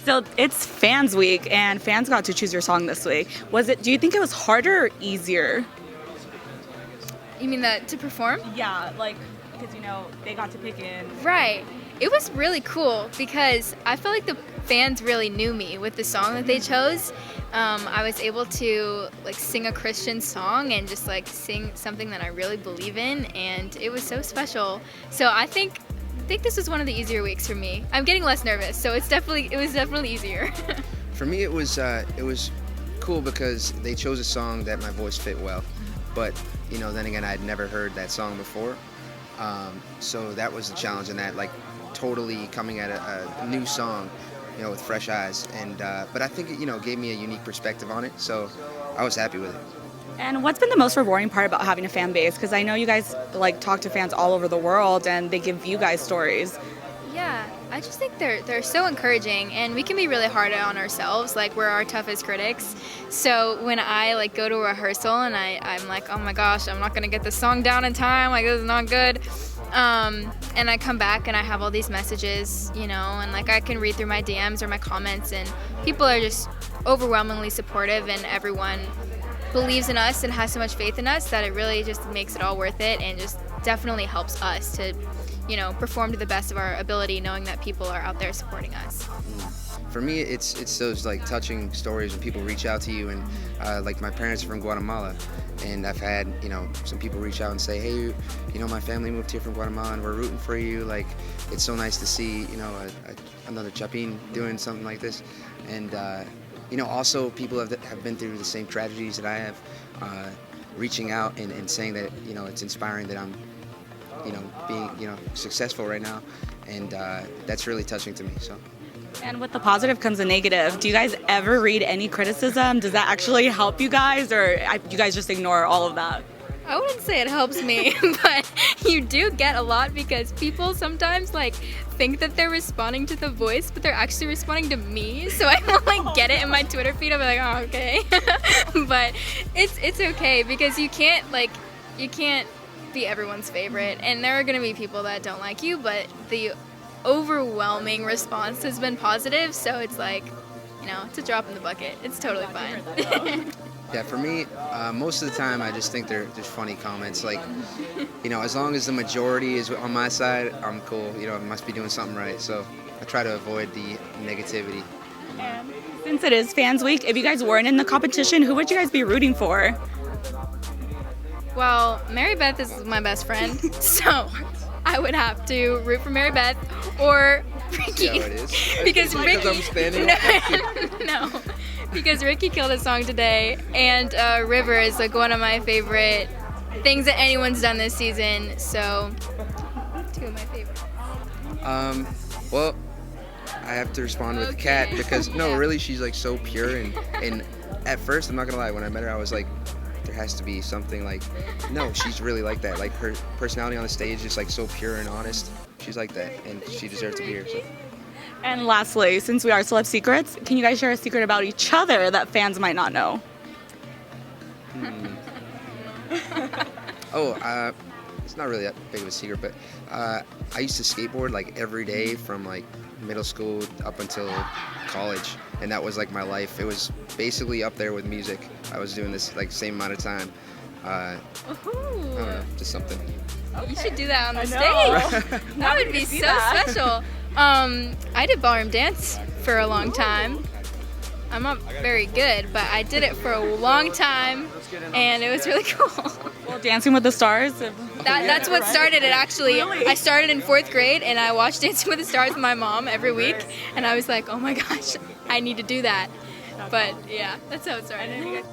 So it's Fans Week, and fans got to choose your song this week. Do you think it was harder or easier? You mean that to perform? Yeah, like, because, they got to pick in. Right. It was really cool because I felt like the fans really knew me with the song that they chose. I was able to sing a Christian song and just sing something that I really believe in, and it was so special. So I think this was one of the easier weeks for me. I'm getting less nervous, so it was definitely easier. For me, it was cool because they chose a song that my voice fit well, but then again, I'd never heard that song before, so that was the challenge in that, totally coming at a new song, with fresh eyes, and but I think it gave me a unique perspective on it, so I was happy with it. And what's been the most rewarding part about having a fan base? Because I know you guys talk to fans all over the world, and they give you guys stories. Yeah, I just think they're so encouraging, and we can be really hard on ourselves. We're our toughest critics. So when I go to a rehearsal and I'm like, oh my gosh, I'm not gonna get this song down in time. This is not good. And I come back and I have all these messages, and I can read through my DMs or my comments, and people are just overwhelmingly supportive, and everyone believes in us and has so much faith in us that it really just makes it all worth it, and just definitely helps us to perform to the best of our ability, knowing that people are out there supporting us. For me, it's those touching stories when people reach out to you, and my parents are from Guatemala, and I've had some people reach out and say, hey, my family moved here from Guatemala and we're rooting for you. It's so nice to see another Chapin doing something like this, and also people have been through the same tragedies that I have, reaching out and saying that it's inspiring that I'm being successful right now, and that's really touching to me. So. And with the positive comes the negative. Do you guys ever read any criticism? Does that actually help you guys, or you guys just ignore all of that? I wouldn't say it helps me, but you do get a lot because people sometimes think that they're responding to the voice, but they're actually responding to me. So I don't get it in my Twitter feed. I'll be like, oh, okay. But it's okay because you can't be everyone's favorite, and there are gonna be people that don't like you, but the overwhelming response has been positive, so it's it's a drop in the bucket. It's totally fine. Yeah, for me, most of the time I just think they're just funny comments. As long as the majority is on my side, I'm cool. I must be doing something right. So I try to avoid the negativity. And since it is Fans Week, if you guys weren't in the competition, who would you guys be rooting for? Well, Mary Beth is my best friend, so I would have to root for Mary Beth or Ricky. Yeah, it is. Because Ricky. Because I'm standing. No, because Ricky killed a song today, and River is one of my favorite things that anyone's done this season. So, two of my favorites. Well, I have to respond with Kat because no, really, she's so pure, and at first, I'm not gonna lie, when I met her, I was like, there has to be something no, she's really like that. Her personality on the stage is so pure and honest. She's like that, and she deserves to be here. So. And lastly, since we are Celeb Secrets, can you guys share a secret about each other that fans might not know? It's not really that big of a secret, but I used to skateboard every day from middle school up until college, and that was my life. It was basically up there with music. I was doing this same amount of time. I don't know, just something. Okay. You should do that on the stage. That would be so special. I did ballroom dance for a long time. I'm not very good, but I did it for a long time, and it was really cool. Well, Dancing with the Stars? That's what started it, actually. Really? I started in 4th grade, and I watched Dancing with the Stars with my mom every week, and I was like, oh my gosh, I need to do that. But yeah, that's how it started.